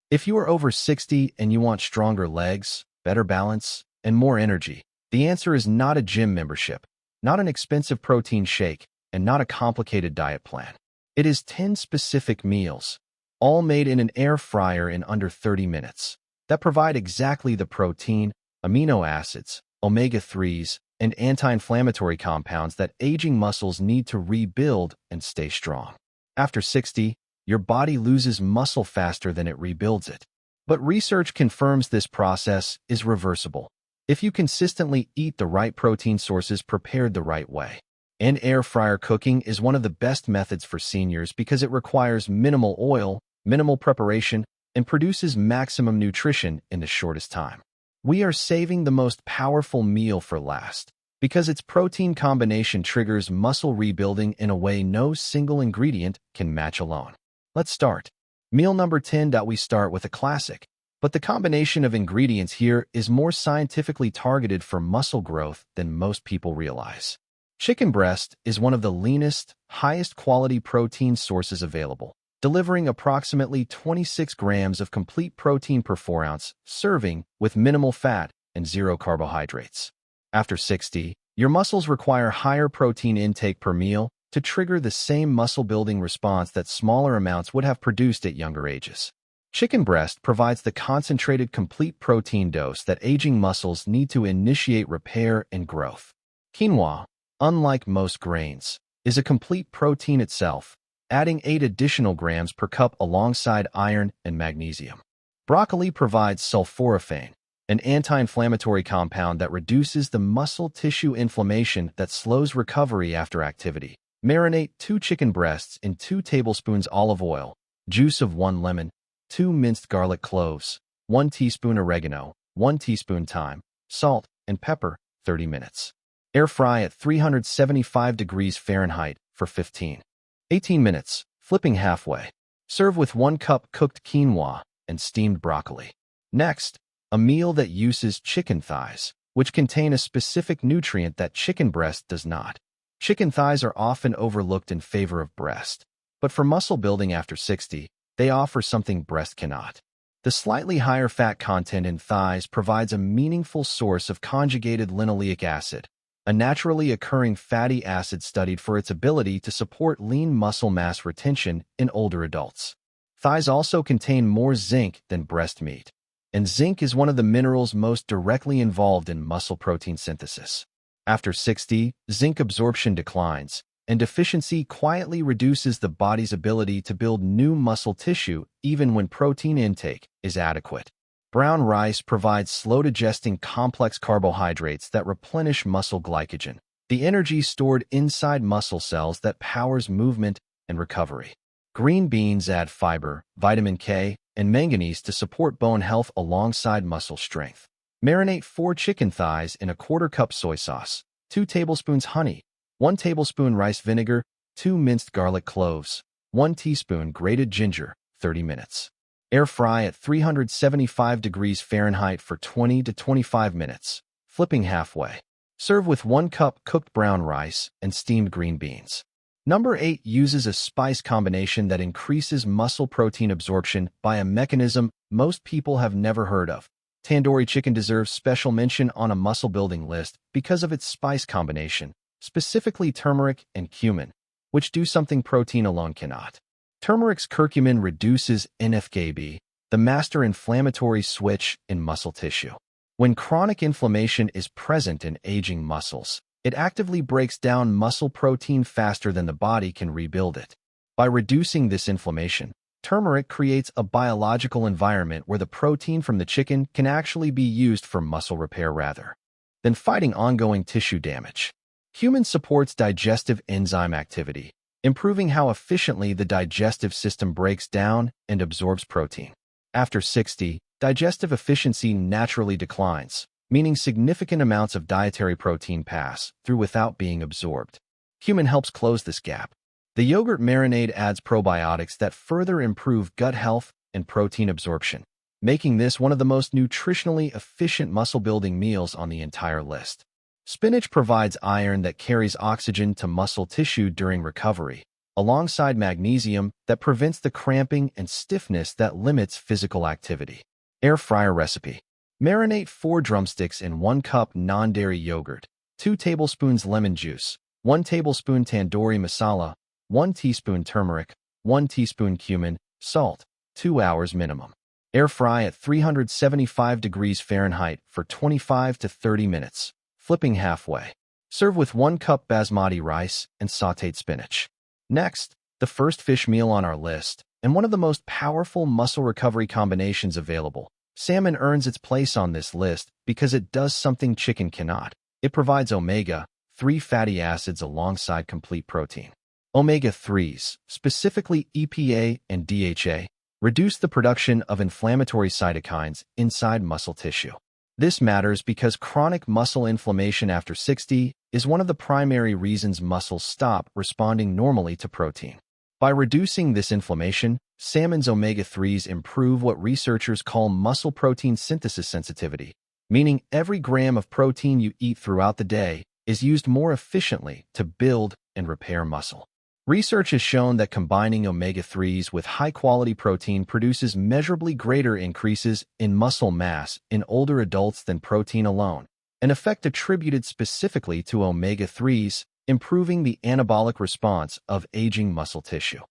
If you are over 60 and you want stronger legs, better balance, and more energy, the answer is not a gym membership, not an expensive protein shake, and not a complicated diet plan. It is 10 specific meals, all made in an air fryer in under 30 minutes, that provide exactly the protein, amino acids, omega-3s, and anti-inflammatory compounds that aging muscles need to rebuild and stay strong. After 60, your body loses muscle faster than it rebuilds it. But research confirms this process is reversible if you consistently eat the right protein sources prepared the right way. And air fryer cooking is one of the best methods for seniors because it requires minimal oil, minimal preparation, and produces maximum nutrition in the shortest time. We are saving the most powerful meal for last because its protein combination triggers muscle rebuilding in a way no single ingredient can match alone. Let's start. Meal number 10. We start with a classic, but the combination of ingredients here is more scientifically targeted for muscle growth than most people realize. Chicken breast is one of the leanest, highest quality protein sources available, delivering approximately 26 grams of complete protein per 4-ounce serving with minimal fat and zero carbohydrates. After 60, your muscles require higher protein intake per meal to trigger the same muscle-building response that smaller amounts would have produced at younger ages. Chicken breast provides the concentrated complete protein dose that aging muscles need to initiate repair and growth. Quinoa, unlike most grains, is a complete protein itself, adding 8 additional grams per cup alongside iron and magnesium. Broccoli provides sulforaphane, an anti-inflammatory compound that reduces the muscle tissue inflammation that slows recovery after activity. Marinate 2 chicken breasts in 2 tablespoons olive oil, juice of 1 lemon, 2 minced garlic cloves, 1 teaspoon oregano, 1 teaspoon thyme, salt, and pepper, 30 minutes. Air fry at 375 degrees Fahrenheit for 18 minutes, flipping halfway. Serve with 1 cup cooked quinoa and steamed broccoli. Next, a meal that uses chicken thighs, which contain a specific nutrient that chicken breast does not. Chicken thighs are often overlooked in favor of breast, but for muscle building after 60, they offer something breast cannot. The slightly higher fat content in thighs provides a meaningful source of conjugated linoleic acid, a naturally occurring fatty acid studied for its ability to support lean muscle mass retention in older adults. Thighs also contain more zinc than breast meat, and zinc is one of the minerals most directly involved in muscle protein synthesis. After 60, zinc absorption declines, and deficiency quietly reduces the body's ability to build new muscle tissue even when protein intake is adequate. Brown rice provides slow-digesting complex carbohydrates that replenish muscle glycogen, the energy stored inside muscle cells that powers movement and recovery. Green beans add fiber, vitamin K, and manganese to support bone health alongside muscle strength. Marinate 4 chicken thighs in a 1/4 cup soy sauce, 2 tablespoons honey, 1 tablespoon rice vinegar, 2 minced garlic cloves, 1 teaspoon grated ginger, 30 minutes. Air fry at 375 degrees Fahrenheit for 20 to 25 minutes, flipping halfway. Serve with 1 cup cooked brown rice and steamed green beans. Number 8 uses a spice combination that increases muscle protein absorption by a mechanism most people have never heard of. Tandoori chicken deserves special mention on a muscle-building list because of its spice combination, specifically turmeric and cumin, which do something protein alone cannot. Turmeric's curcumin reduces NF-κB, the master inflammatory switch in muscle tissue. When chronic inflammation is present in aging muscles, it actively breaks down muscle protein faster than the body can rebuild it. By reducing this inflammation, turmeric creates a biological environment where the protein from the chicken can actually be used for muscle repair rather than fighting ongoing tissue damage. Cumin supports digestive enzyme activity, improving how efficiently the digestive system breaks down and absorbs protein. After 60, digestive efficiency naturally declines, meaning significant amounts of dietary protein pass through without being absorbed. Cumin helps close this gap. The yogurt marinade adds probiotics that further improve gut health and protein absorption, making this one of the most nutritionally efficient muscle-building meals on the entire list. Spinach provides iron that carries oxygen to muscle tissue during recovery, alongside magnesium that prevents the cramping and stiffness that limits physical activity. Air fryer recipe. Marinate 4 drumsticks in 1 cup non-dairy yogurt, 2 tablespoons lemon juice, 1 tablespoon tandoori masala, 1 teaspoon turmeric, 1 teaspoon cumin, salt, 2 hours minimum. Air fry at 375 degrees Fahrenheit for 25 to 30 minutes, flipping halfway. Serve with 1 cup basmati rice and sautéed spinach. Next, the first fish meal on our list, and one of the most powerful muscle recovery combinations available. Salmon earns its place on this list because it does something chicken cannot. It provides omega-3 fatty acids alongside complete protein. Omega-3s, specifically EPA and DHA, reduce the production of inflammatory cytokines inside muscle tissue. This matters because chronic muscle inflammation after 60 is one of the primary reasons muscles stop responding normally to protein. By reducing this inflammation, salmon's omega-3s improve what researchers call muscle protein synthesis sensitivity, meaning every gram of protein you eat throughout the day is used more efficiently to build and repair muscle. Research has shown that combining omega-3s with high-quality protein produces measurably greater increases in muscle mass in older adults than protein alone, an effect attributed specifically to omega-3s, improving the anabolic response of aging muscle tissue.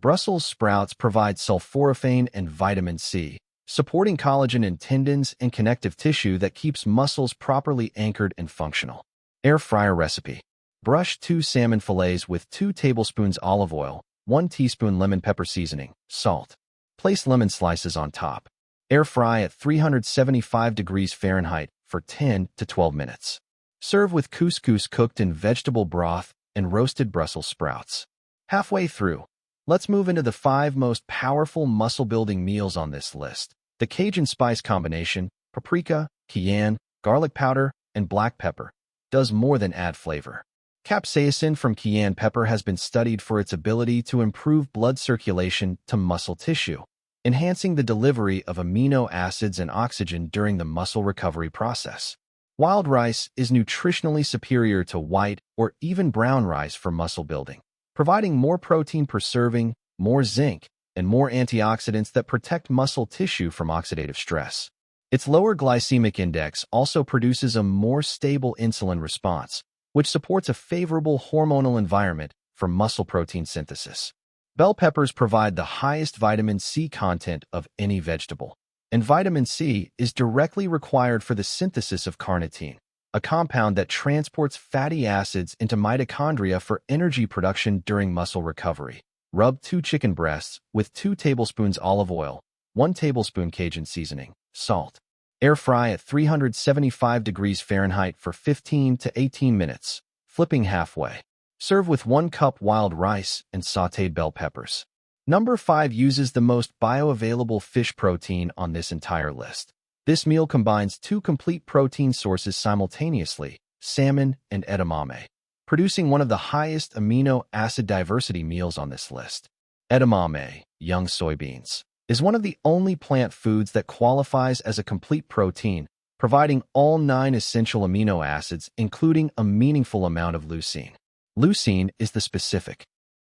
Brussels sprouts provide sulforaphane and vitamin C, supporting collagen in tendons and connective tissue that keeps muscles properly anchored and functional. Air fryer recipe. Brush 2 salmon fillets with 2 tablespoons olive oil, 1 teaspoon lemon pepper seasoning, salt. Place lemon slices on top. Air fry at 375 degrees Fahrenheit for 10 to 12 minutes. Serve with couscous cooked in vegetable broth and roasted Brussels sprouts. Halfway through, let's move into the 5 most powerful muscle-building meals on this list. The Cajun spice combination, paprika, cayenne, garlic powder, and black pepper, does more than add flavor. Capsaicin from cayenne pepper has been studied for its ability to improve blood circulation to muscle tissue, enhancing the delivery of amino acids and oxygen during the muscle recovery process. Wild rice is nutritionally superior to white or even brown rice for muscle building, providing more protein per serving, more zinc, and more antioxidants that protect muscle tissue from oxidative stress. Its lower glycemic index also produces a more stable insulin response, which supports a favorable hormonal environment for muscle protein synthesis. Bell peppers provide the highest vitamin C content of any vegetable, and vitamin C is directly required for the synthesis of carnitine, a compound that transports fatty acids into mitochondria for energy production during muscle recovery. Rub 2 chicken breasts with 2 tablespoons olive oil, 1 tablespoon Cajun seasoning, salt. Air fry at 375 degrees Fahrenheit for 15 to 18 minutes, flipping halfway. Serve with 1 cup wild rice and sautéed bell peppers. Number 5 uses the most bioavailable fish protein on this entire list. This meal combines 2 complete protein sources simultaneously, salmon and edamame, producing one of the highest amino acid diversity meals on this list. Edamame, young soybeans, is one of the only plant foods that qualifies as a complete protein, providing all 9 essential amino acids, including a meaningful amount of leucine. Leucine is the specific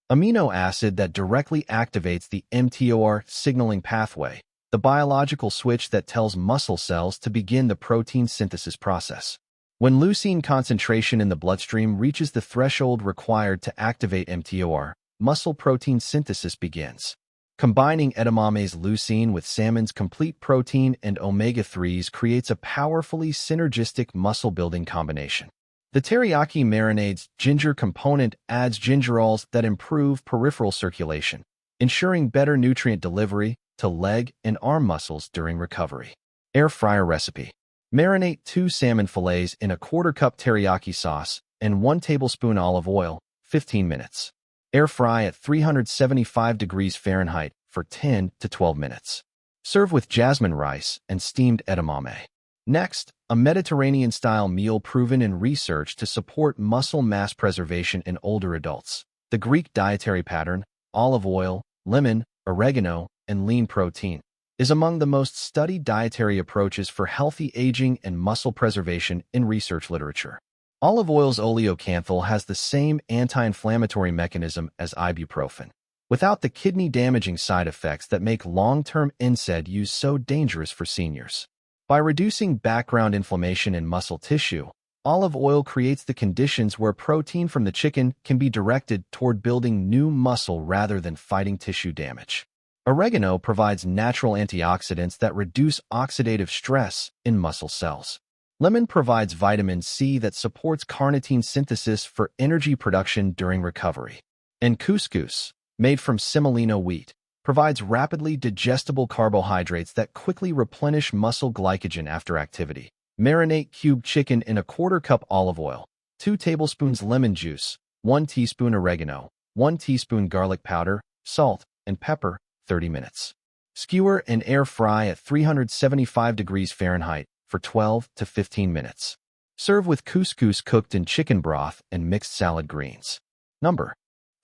amino acid that directly activates the mTOR signaling pathway, the biological switch that tells muscle cells to begin the protein synthesis process. When leucine concentration in the bloodstream reaches the threshold required to activate mTOR, muscle protein synthesis begins. Combining edamame's leucine with salmon's complete protein and omega-3s creates a powerfully synergistic muscle-building combination. The teriyaki marinade's ginger component adds gingerols that improve peripheral circulation, ensuring better nutrient delivery to leg and arm muscles during recovery. Air fryer recipe. Marinate 2 salmon fillets in a 1/4 cup teriyaki sauce and 1 tablespoon olive oil, 15 minutes. Air fry at 375 degrees Fahrenheit for 10 to 12 minutes. Serve with jasmine rice and steamed edamame. Next, a Mediterranean-style meal proven in research to support muscle mass preservation in older adults. The Greek dietary pattern, olive oil, lemon, oregano, and lean protein, is among the most studied dietary approaches for healthy aging and muscle preservation in research literature. Olive oil's oleocanthal has the same anti-inflammatory mechanism as ibuprofen, without the kidney-damaging side effects that make long-term NSAID use so dangerous for seniors. By reducing background inflammation in muscle tissue, olive oil creates the conditions where protein from the chicken can be directed toward building new muscle rather than fighting tissue damage. Oregano provides natural antioxidants that reduce oxidative stress in muscle cells. Lemon provides vitamin C that supports carnitine synthesis for energy production during recovery. And couscous, made from semolina wheat, provides rapidly digestible carbohydrates that quickly replenish muscle glycogen after activity. Marinate cubed chicken in a quarter cup olive oil, 2 tablespoons lemon juice, 1 teaspoon oregano, 1 teaspoon garlic powder, salt, and pepper, 30 minutes. Skewer and air fry at 375 degrees Fahrenheit for 12 to 15 minutes. Serve with couscous cooked in chicken broth and mixed salad greens. Number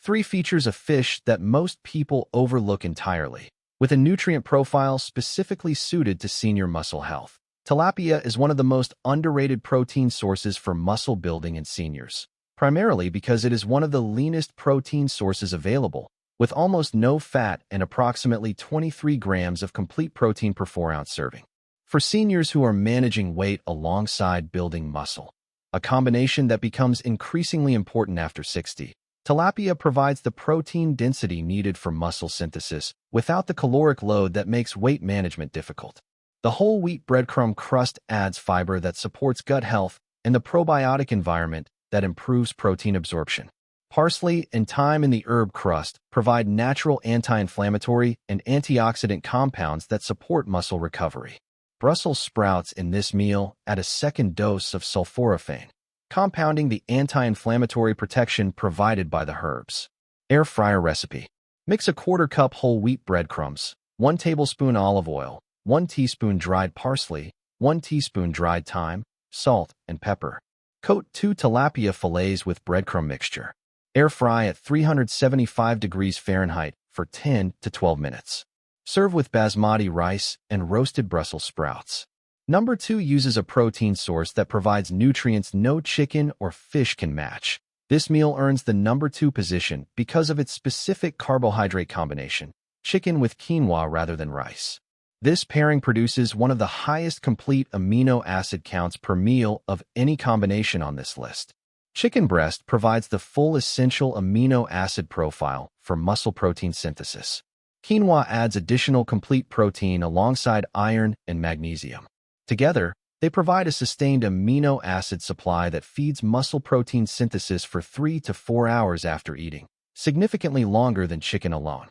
3 features a fish that most people overlook entirely, with a nutrient profile specifically suited to senior muscle health. Tilapia is one of the most underrated protein sources for muscle building in seniors, primarily because it is one of the leanest protein sources available, with almost no fat and approximately 23 grams of complete protein per 4-ounce serving. For seniors who are managing weight alongside building muscle, a combination that becomes increasingly important after 60, tilapia provides the protein density needed for muscle synthesis without the caloric load that makes weight management difficult. The whole wheat breadcrumb crust adds fiber that supports gut health and the probiotic environment that improves protein absorption. Parsley and thyme in the herb crust provide natural anti-inflammatory and antioxidant compounds that support muscle recovery. Brussels sprouts in this meal add a second dose of sulforaphane, compounding the anti-inflammatory protection provided by the herbs. Air fryer recipe. Mix a quarter cup whole wheat breadcrumbs, 1 tablespoon olive oil, 1 teaspoon dried parsley, 1 teaspoon dried thyme, salt, and pepper. Coat 2 tilapia fillets with breadcrumb mixture. Air fry at 375 degrees Fahrenheit for 10 to 12 minutes. Serve with basmati rice and roasted Brussels sprouts. Number 2 uses a protein source that provides nutrients no chicken or fish can match. This meal earns the number 2 position because of its specific carbohydrate combination, chicken with quinoa rather than rice. This pairing produces one of the highest complete amino acid counts per meal of any combination on this list. Chicken breast provides the full essential amino acid profile for muscle protein synthesis. Quinoa adds additional complete protein alongside iron and magnesium. Together, they provide a sustained amino acid supply that feeds muscle protein synthesis for 3 to 4 hours after eating, significantly longer than chicken alone.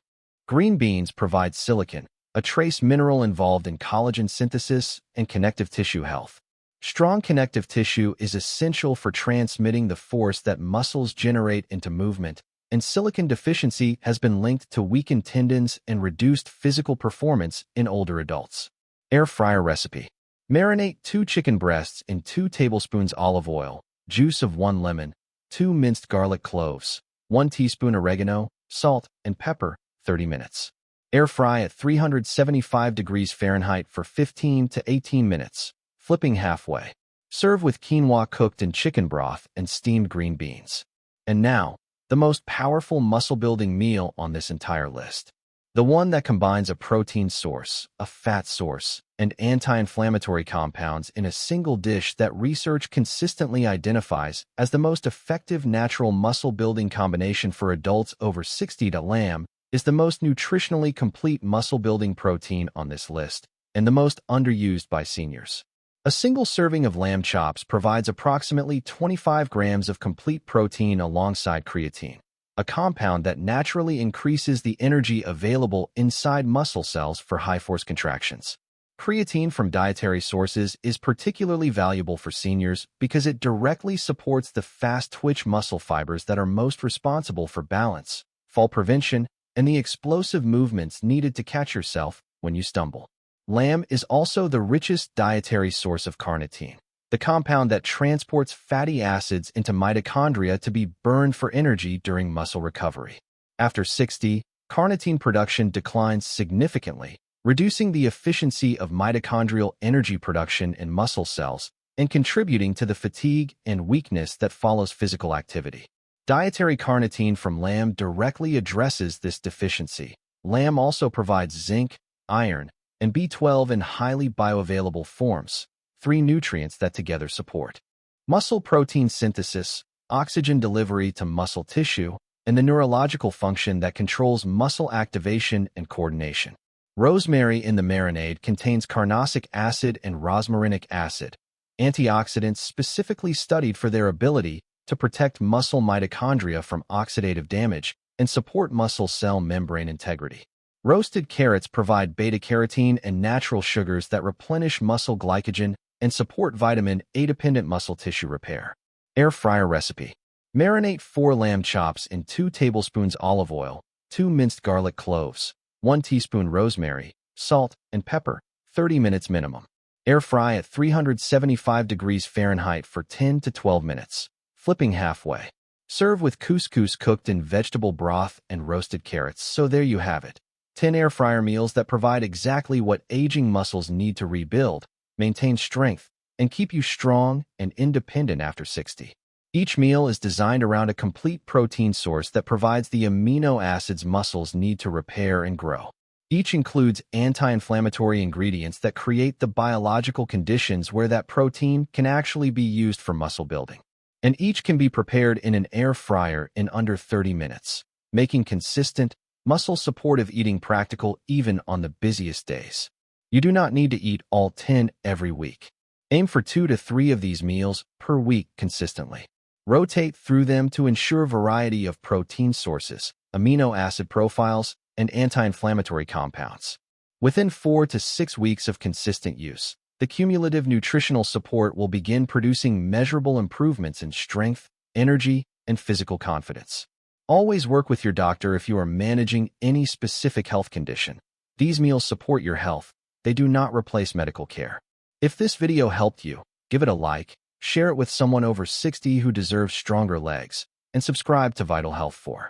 Green beans provide silicon, a trace mineral involved in collagen synthesis and connective tissue health. Strong connective tissue is essential for transmitting the force that muscles generate into movement, and silicon deficiency has been linked to weakened tendons and reduced physical performance in older adults. Air fryer recipe. Marinate 2 chicken breasts in 2 tablespoons olive oil, juice of 1 lemon, 2 minced garlic cloves, 1 teaspoon oregano, salt, and pepper, 30 minutes. Air fry at 375 degrees Fahrenheit for 15 to 18 minutes, flipping halfway. Serve with quinoa cooked in chicken broth and steamed green beans. And now, the most powerful muscle-building meal on this entire list. The one that combines a protein source, a fat source, and anti-inflammatory compounds in a single dish that research consistently identifies as the most effective natural muscle-building combination for adults over 60. Lamb is the most nutritionally complete muscle-building protein on this list, and the most underused by seniors. A single serving of lamb chops provides approximately 25 grams of complete protein alongside creatine, a compound that naturally increases the energy available inside muscle cells for high-force contractions. Creatine from dietary sources is particularly valuable for seniors because it directly supports the fast-twitch muscle fibers that are most responsible for balance, fall prevention, and the explosive movements needed to catch yourself when you stumble. Lamb is also the richest dietary source of carnitine, the compound that transports fatty acids into mitochondria to be burned for energy during muscle recovery. After 60, carnitine production declines significantly, reducing the efficiency of mitochondrial energy production in muscle cells and contributing to the fatigue and weakness that follows physical activity. Dietary carnitine from lamb directly addresses this deficiency. Lamb also provides zinc, iron, and B12 in highly bioavailable forms, 3 nutrients that together support muscle protein synthesis, oxygen delivery to muscle tissue, and the neurological function that controls muscle activation and coordination. Rosemary in the marinade contains carnosic acid and rosmarinic acid, antioxidants specifically studied for their ability to protect muscle mitochondria from oxidative damage and support muscle cell membrane integrity. Roasted carrots provide beta-carotene and natural sugars that replenish muscle glycogen and support vitamin A-dependent muscle tissue repair. Air fryer recipe. Marinate 4 lamb chops in 2 tablespoons olive oil, 2 minced garlic cloves, 1 teaspoon rosemary, salt, and pepper, 30 minutes minimum. Air fry at 375 degrees Fahrenheit for 10 to 12 minutes, flipping halfway. Serve with couscous cooked in vegetable broth and roasted carrots. So there you have it. 10 air fryer meals that provide exactly what aging muscles need to rebuild, maintain strength, and keep you strong and independent after 60. Each meal is designed around a complete protein source that provides the amino acids muscles need to repair and grow. Each includes anti-inflammatory ingredients that create the biological conditions where that protein can actually be used for muscle building. And each can be prepared in an air fryer in under 30 minutes, making consistent, muscle-supportive eating practical even on the busiest days. You do not need to eat all 10 every week. Aim for 2 to 3 of these meals per week consistently. Rotate through them to ensure variety of protein sources, amino acid profiles, and anti-inflammatory compounds. Within 4 to 6 weeks of consistent use, the cumulative nutritional support will begin producing measurable improvements in strength, energy, and physical confidence. Always work with your doctor if you are managing any specific health condition. These meals support your health. They do not replace medical care. If this video helped you, give it a like, share it with someone over 60 who deserves stronger legs, and subscribe to Vital Health 4.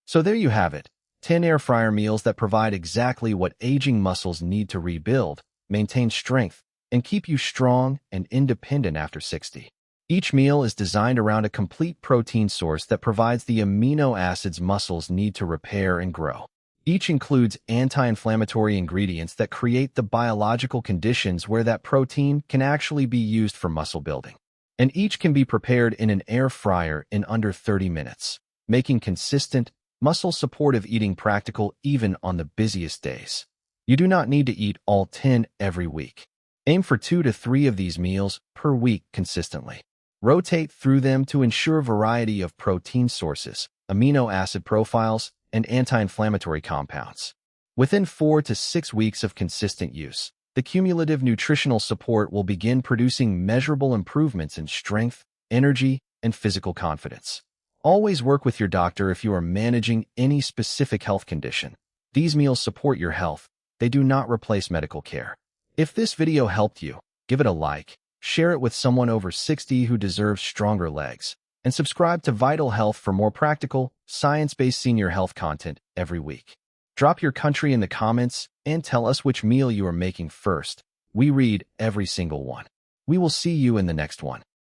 So there you have it, 10 air fryer meals that provide exactly what aging muscles need to rebuild, maintain strength, and keep you strong and independent after 60. Each meal is designed around a complete protein source that provides the amino acids muscles need to repair and grow. Each includes anti-inflammatory ingredients that create the biological conditions where that protein can actually be used for muscle building. And each can be prepared in an air fryer in under 30 minutes, making consistent, muscle-supportive eating practical even on the busiest days. You do not need to eat all 10 every week. Aim for 2 to 3 of these meals per week consistently. Rotate through them to ensure variety of protein sources, amino acid profiles, and anti-inflammatory compounds. Within 4 to 6 weeks of consistent use, the cumulative nutritional support will begin producing measurable improvements in strength, energy, and physical confidence. Always work with your doctor if you are managing any specific health condition. These meals support your health. They do not replace medical care. If this video helped you, give it a like, share it with someone over 60 who deserves stronger legs, and subscribe to Vital Health for more practical, science-based senior health content every week. Drop your country in the comments and tell us which meal you are making first. We read every single one. We will see you in the next one.